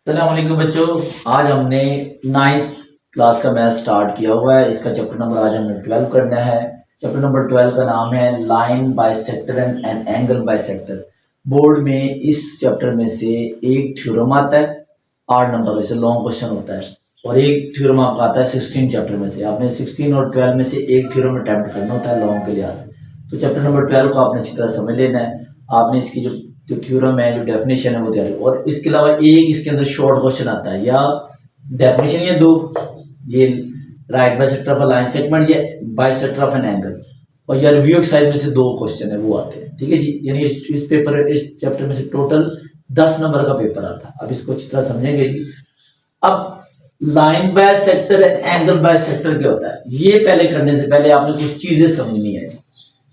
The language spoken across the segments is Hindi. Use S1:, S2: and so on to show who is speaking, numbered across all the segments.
S1: अस्सलाम वालेकुम बच्चों। आज हमने 9th क्लास का मैथ स्टार्ट किया हुआ है। इसका चैप्टर नंबर आज हमने 12 करना है। चैप्टर नंबर 12 का नाम है line bisector and angle bisector. Board में इस चैप्टर में से एक थ्योरम आता है 8 नंबर का, लॉन्ग क्वेश्चन होता है, और एक थ्योरम आपका आता है 16 चैप्टर में से। आपने 16 और 12 में से एक थ्योरम अटेम्प्ट करना होता है लॉन्ग के लिहाज से। तो चैप्टर नंबर 12 को आपने अच्छी तरह समझ लेना है। आपने इसकी जो थ्योरम है, जो डेफिनेशन है वो तैयारी, और इसके अलावा एक इसके अंदर शॉर्ट क्वेश्चन आता है, या डेफिनेशन ये दो, ये right bisector of a line segment या बाइसेक्टर ऑफ एन एंगल, और या रिव्यू एक्सरसाइज में से दो क्वेश्चन है वो आते हैं। ठीक है जी, यानी इस पेपर इस चैप्टर में से टोटल 10 नंबर का पेपर आता है। अब इसको अच्छी तरह समझेंगे जी। अब लाइन बाइसेक्टर एंगल बाइसेक्टर क्या होता है, ये पहले करने से पहले आपने कुछ चीजें समझनी है।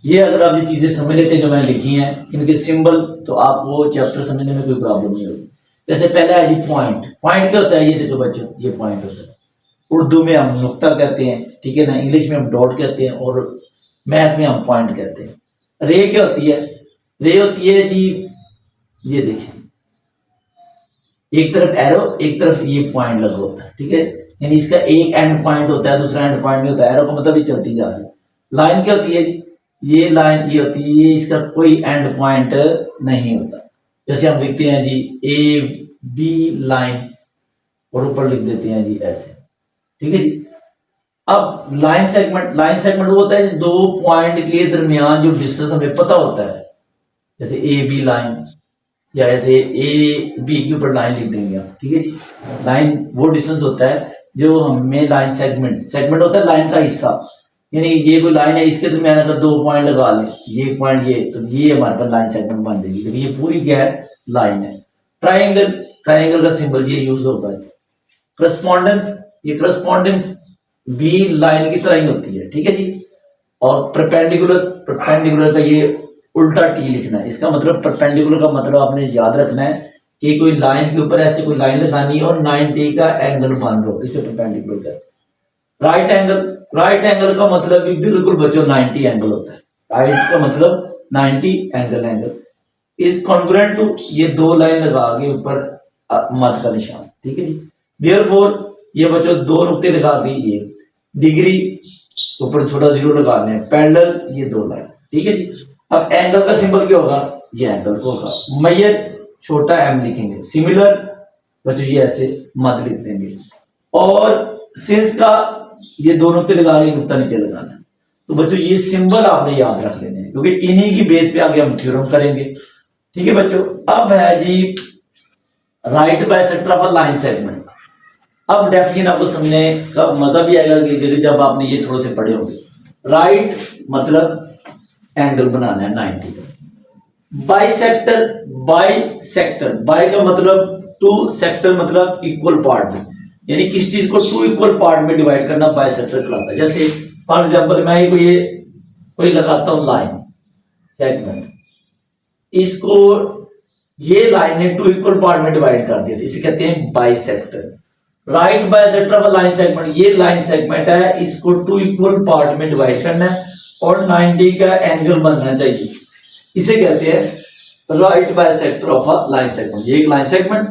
S1: ये अगर आप ये चीजें समझ लेते हैं जो मैंने लिखी हैं, इनके सिंबल, तो आपको चैप्टर समझने में कोई प्रॉब्लम नहीं होगी। जैसे पहला है जी पॉइंट। पॉइंट क्या होता है, ये देखो बच्चों, ये पॉइंट होता है। उर्दू में हम नुक्ता कहते हैं, ठीक है ना, इंग्लिश में हम डॉट कहते हैं, और मैथ में हम पॉइंट कहते हैं। रे क्या होती है, रे होती है जी, ये देखिए, एक तरफ एरो, एक तरफ ये पॉइंट लगा होता है, ठीक है, यानी इसका एक एंड पॉइंट होता है, दूसरा एंड पॉइंट नहीं होता है। एरो का मतलब ये चलती जा रही है। लाइन क्या होती है जी, ये लाइन ये होती है, ये इसका कोई एंड पॉइंट नहीं होता। जैसे हम लिखते हैं जी ए बी लाइन, और ऊपर लिख देते हैं जी ऐसे, ठीक है जी। अब लाइन सेगमेंट वो होता है दो पॉइंट के दरमियान जो डिस्टेंस हमें पता होता है, जैसे ए बी लाइन, या ऐसे ए बी के ऊपर लाइन लिख देंगे आप, ठीक है जी। लाइन वो डिस्टेंस होता है जो हमें लाइन सेगमेंट होता है लाइन का हिस्सा, यानी ये कोई लाइन है, इसके दरमियान अगर दो पॉइंट लगा ले, ये पॉइंट ये, तो ये हमारे पास लाइन सेगमेंट बन जाएगी। लेकिन ये पूरी क्या है, लाइन है। ट्राइंगल का सिंबल ये यूज होता है। करस्पॉन्डेंस, ये करस्पॉन्डेंस भी लाइन की तरह ही होती है, ठीक है जी। और परपेंडिकुलर का ये उल्टा टी लिखना है। इसका मतलब परपेंडिकुलर का मतलब आपने याद रखना है कि कोई लाइन के ऊपर ऐसे कोई लाइन लगानी है और 90 का एंगल बन लो, इसे परपेंडिकुलर कहते हैं। राइट एंगल का मतलब भी बिल्कुल बच्चों 90 एंगल होता है। राइट का मतलब 90 एंगल इज कॉन्ग्रुएंट टू, ये दो लाइन लगा के ऊपर मत का निशान, ठीक है जी। देयरफॉर ये बच्चों दो नुक्ते लगा के, ये डिग्री ऊपर छोटा जीरो लगाने, पैरेलल ये दो लाइन, ठीक है जी। अब एंगल का सिंबल क्या होगा, ये एंगल को होगा। मैयर छोटा एम लिखेंगे, सिमिलर बच्चों ये ऐसे मत लिख देंगे, और सिंस का ये दो नुक्ते लगा के नुक्ता नीचे लगाना। तो बच्चों ये सिंबल आपने याद रख लेने हैं, क्योंकि इन्हीं की बेस पे आगे हम थ्योरम करेंगे, ठीक है बच्चों। अब है जी right bisector of a line segment. अब डेफिनेशन आपको समझने का मजा भी आएगा कि जब आपने ये थोड़े से पढ़े होंगे। राइट मतलब एंगल बनाना है 90 का। बाइसेक्टर, बाई का मतलब टू, सेक्टर मतलब इक्वल पार्ट में, यानी किस चीज को टू इक्वल पार्ट में डिवाइड करना बाइसेक्टर कहलाता है। जैसे फॉर एग्जांपल मैं ये कोई लगाता हूं लाइन सेगमेंट, इसको ये लाइन ने टू इक्वल पार्ट में डिवाइड कर दिया, इसे कहते हैं bisector. Right bisector of line segment, ये लाइन सेगमेंट है, इसको टू इक्वल पार्ट में डिवाइड करना है और 90 का एंगल बनना चाहिए, इसे कहते हैं right bisector of a line segment. ये एक लाइन सेगमेंट,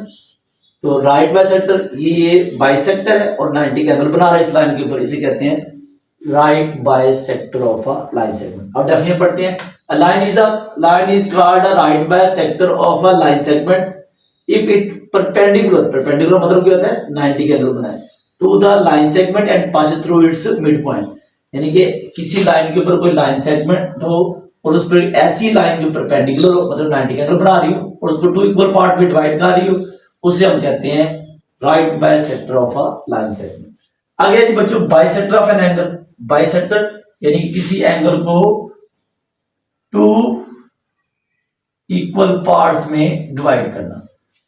S1: तो राइट बाइसेक्टर ये बाइसेक्टर है और 90 का एंगल बना रहा है इस लाइन के ऊपर, इसे कहते हैं right bisector of a line segment. अब डेफिनेशन पढ़ते हैं। A line is called a right bisector of a line segment if it perpendicular मतलब क्या होता है, 90 का एंगल बनाए to the line segment and passes through its midpoint, यानी कि किसी लाइन के ऊपर कोई लाइन सेगमेंट हो और उस पर ऐसी लाइन जो परपेंडिकुलर हो, मतलब 90 का एंगल बना रही हो और उसको टू इक्वल पार्ट में डिवाइड कर रही हो, उसे हम कहते हैं right bisector of a line segment. आगे जी बच्चों bisector of an angle. Bisector यानी किसी एंगल को टू इक्वल पार्ट्स में डिवाइड करना।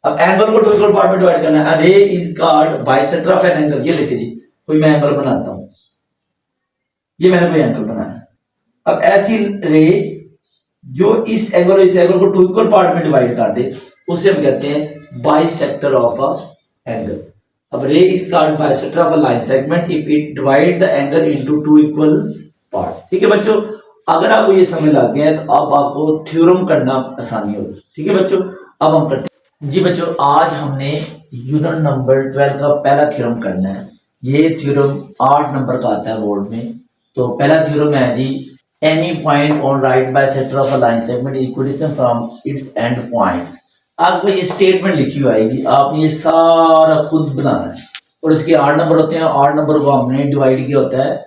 S1: अब एंगल को टू इक्वल पार्ट में डिवाइड करना है। रे is called bisector of an angle. ये देखिए जी, कोई मैं एंगल बनाता हूं, ये मैंने कोई एंगल बनाया। अब ऐसी रे जो इस एंगल को टू इक्वल पार्ट में डिवाइड कर दे, उसे हम कहते हैं बाइसेक्टर ऑफ अ एंगल। अब रे is called bisector of a line segment if it divide the angle into two equal part. ठीक है बच्चों, अगर आपको ये समझ लग गया है तो अब आपको थ्योरम करना आसानी होगी। ठीक है बच्चों, अब हम करते हैं। जी बच्चों, आज हमने यूनिट नंबर 12 का पहला थ्योरम करना है। ये थ्योरम 8 नंबर का आता है बोर्ड में। तो पहला थ्योरम है जी, any point on right bisector of a line segment equidistant from its end points. आपको ये स्टेटमेंट लिखी हुई आएगी, आपने ये सारा खुद बनाना है। और इसके 8 नंबर होते हैं। 8 नंबर को हमने डिवाइड किया होता है,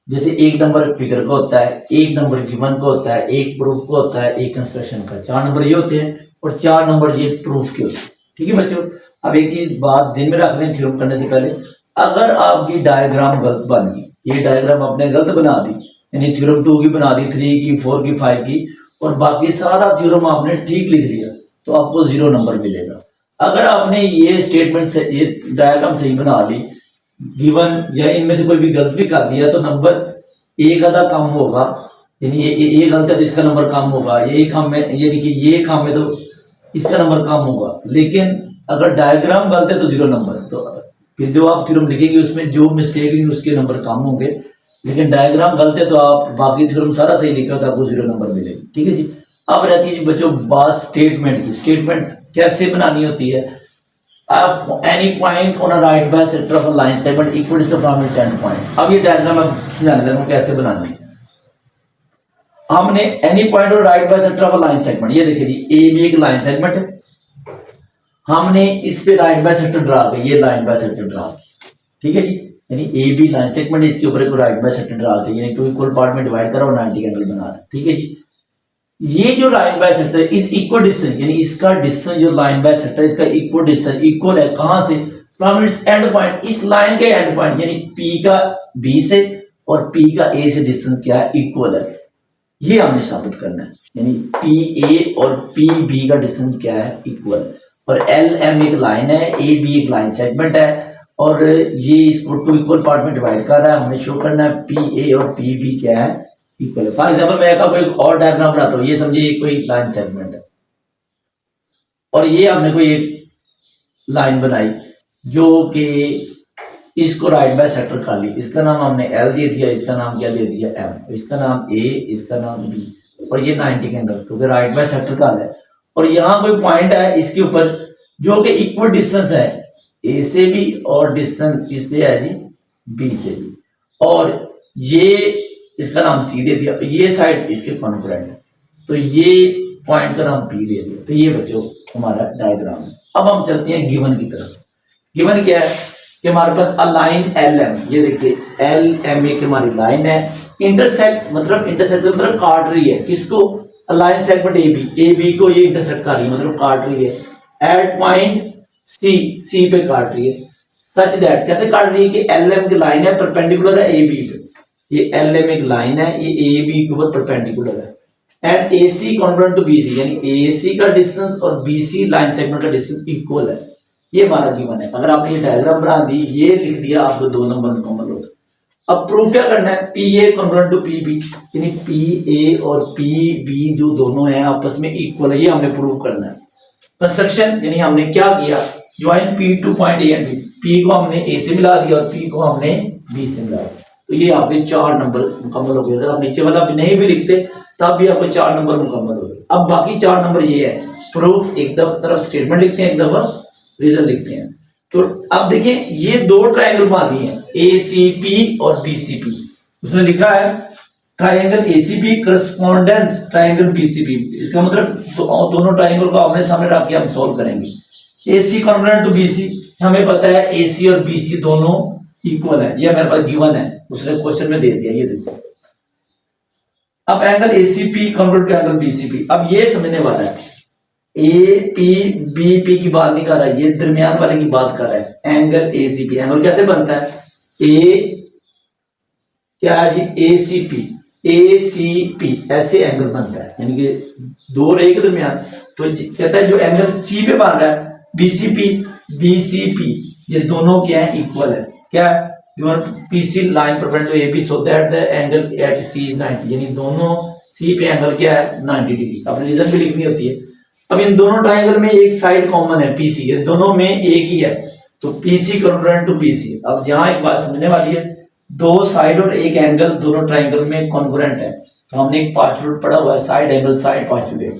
S1: जैसे 1 नंबर फिगर का होता है, 1 नंबर गिवन का होता है, 1 प्रूफ का होता है, 1 कंस्ट्रक्शन का। 4 नंबर ये होते हैं और 4 नंबर ये प्रूफ के होते हैं। ठीक है बच्चों, अब एक चीज बात ध्यान में रख लें थ्योरम करने से पहले, अगर आपकी डायग्राम गलत बन गई, ये डायग्राम आपने गलत बना दी, यानी थ्योरम 2 की बना दी, 3 की, 4 की, 5 की, और बाकी सारा थ्योरम आपने ठीक लिख दिया, तो आपको 0 नंबर मिलेगा। अगर आपने ये स्टेटमेंट से, ये डायग्राम सही बना ली, गिवन या इनमें से कोई भी गलत भी कर दिया, तो नंबर एक आधा कम होगा। यानी ये गलत है तो इसका नंबर कम होगा, ये काम में, यानी कि ये काम में तो इसका नंबर कम होगा। लेकिन अगर डायग्राम गलत है तो 0 नंबर। तो फिर जो आप थ्योरम लिखेंगे उसमें जो मिस्टेक है उसके नंबर कम होंगे। लेकिन डायग्राम गलत है तो आप बाकी थ्योरम सारा सही लिखा तो आपको 0 नंबर मिलेगा। ठीक है जी। अब रहती है बच्चों बात स्टेटमेंट की। स्टेटमेंट कैसे बनानी होती है? आप any point on a right bisector of a line segment equal to from its end point. अब ये डायग्राम मैं समझाने लगा हूं कैसे बनानी है। हमने any point on right bisector of a line segment, ये देखिए जी, ए बी एक लाइन सेगमेंट है। हमने इस पे राइट बाइसेक्टर ड्रा किया, ये लाइन बाइसेक्टर ड्रा किया। ठीक है जी, यानी ए बी लाइन सेगमेंट, इसके ऊपर एक राइट बाइसेक्टर ड्रा किया, यानी टू इक्वल पार्ट में डिवाइड करा और 90 एंगल बना रहा है। ठीक है जी। ये जो line by sector is equal distance, यानी इसका डिस्टेंस जो लाइन बाय सेक्टर इसका इक्वल डिस्टेंस, इक्वल है कहां से? फ्रॉम इट्स एंड पॉइंट, इस लाइन के एंड पॉइंट, यानी P का B से और P का A से डिस्टेंस क्या है? इक्वल है। ये हमने साबित करना है, यानी PA और PB का डिस्टेंस क्या है? इक्वल। और LM एक लाइन है, AB एक लाइन सेगमेंट है, और ये इसको टू इक्वल पार्ट में डिवाइड कर रहा है। हमें शो करना है PA और PB क्या है? इक्वल है। फॉर एग्जाम्पल मैं आपको एक और डायग्राम बनाता हूँ। ये समझिए ये कोई लाइन सेगमेंट है और ये हमने कोई एक लाइन बनाई जो कि इसको राइट बाय सेक्टर कर ली। इसका नाम हमने L दे दिया, इसका नाम क्या दे दिया? M, इसका नाम A, इसका नाम B, और ये 90 के अंदर, क्योंकि राइट बाय सेक्टर कर है। और यहाँ कोई पॉइंट है इसके ऊपर जो कि इक्वल डिस्टेंस है A से भी और डिस्टेंस इससे है जी B से भी, और ये इसका नाम C दे दिया, ये साइड इसके कॉन्करेंट है, तो ये पॉइंट का नाम P दे दिया। तो ये बच्चों हमारा डायग्राम है। अब हम चलते हैं गिवन की तरफ। गिवन क्या है कि हमारे पास अ लाइन LM, ये देखिए LM एक हमारी लाइन है, इंटरसेक्ट मतलब काट रही है किसको? लाइन सेगमेंट AB को ये इंटरसेक्ट कर रही है, मतलब काट रही है एट पॉइंट C पे काट रही है। सच दैट, कैसे काट रही है कि LM की लाइन है परपेंडिकुलर है AB पे, ये LM एक लाइन है, ये AB के ऊपर परपेंडिकुलर है, and AC congruent to BC, यानी AC का डिस्टेंस और BC लाइन सेगमेंट का डिस्टेंस इक्वल है। ये हमारा गिवन है। अगर आपने ये डायग्राम बना दी, ये लिख दिया, आपको 2 नंबर मुकम्मल होगा। अब प्रूफ क्या करना है? PA कॉन्ग्रुएंट टू PB, यानी PA और PB जो दोनों हैं आपस में इक्वल है, ये हमने प्रूव करना है। कंस्ट्रक्शन, यानी हमने क्या किया? Join P two point A and B, P को हमने A से मिला दिया और P को हमने B से मिला दिया। तो ये आपके 4 नंबर मुकम्मल हो गए। अगर आप नीचे वाला भी नहीं भी लिखते तब भी आपको 4 नंबर मुकम्मल हो गए। अब बाकी 4 नंबर ये है, प्रूफ एक तरफ स्टेटमेंट लिखते हैं, एक दफा रीजन लिखते हैं। तो अब देखें, ये 2 ट्रायंगल बना दिए हैं, ACP और BCP। उसने लिखा है triangle ACP correspondence triangle BCP। इसका मतलब दोनों ट्रायंगल को आमने सामने रख के हम सॉल्व करेंगे। AC कॉन्ग्रुएंट टू BC, हमें पता है AC और BC दोनों इक्वल है, ये मेरे पास गिवन है, उसने क्वेश्चन में दे दिया। ये देखो, अब angle ACP congruent to angle BCP। अब ये समझने वाला है, APBP की बात नहीं कर रहा है, ये दरमियान वाले की बात कर रहा है। एंगल ACP, एंगल कैसे बनता है? A क्या है जी? ACP ऐसे एंगल बनता है, यानी कि 2 रे के दरमियान। तो कहता है जो एंगल C पे बन रहा है BCP, ये दोनों क्या है? इक्वल है। क्या? PC line perpendicular AB so that the angle at C is 90, यानी दोनों C पे एंगल क्या है? 90 डिग्री। अपनी रीजन भी लिखनी होती है। अब इन दोनों ट्रायंगल में एक साइड कॉमन है PC, ये दोनों में एक ही है, तो PC कॉन्ग्रुएंट टू BC। अब यहां एक बात समझने वाली है, 2 साइड और एक एंगल दोनों ट्रायंगल में कॉन्ग्रुएंट है, तो हमने एक पोस्टुलेट पढ़ा हुआ है, साइड एंगल साइड पोस्टुलेट।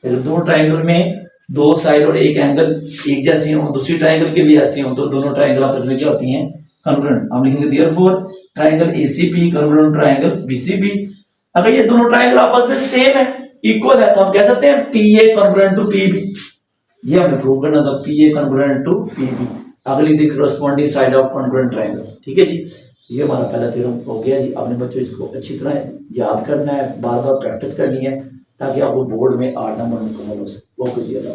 S1: फिर 2 ट्रायंगल में दो साइड और एक एंगल एक जैसी हो, दूसरी ट्राइंगल के भी ऐसे हो, तो दोनों ट्राइंगल आपस में क्या होती हैं, कॉन्ग्रुएंट। हम लिखेंगे therefore triangle ACP congruent triangle BCB. अगर ये दोनों ट्राइंगल आपस में सेम है, इक्वल है, तो हम कह सकते हैं पीए कॉन्ग्रुएंट टू पीबी। ये हमने प्रूव करना था, पीए कॉन्ग्रुएंट टू पीबी। अगली थी corresponding side of congruent triangle. ठीक है जी, ये हमारा पहला थ्योरम हो गया जी। अपने बच्चों इसको अच्छी तरह याद करना है, बार बार प्रैक्टिस करनी है, ताकि आपको बोर्ड में 8 नंबर मुकम्मल हो सके। ओके जी, अल्लाह।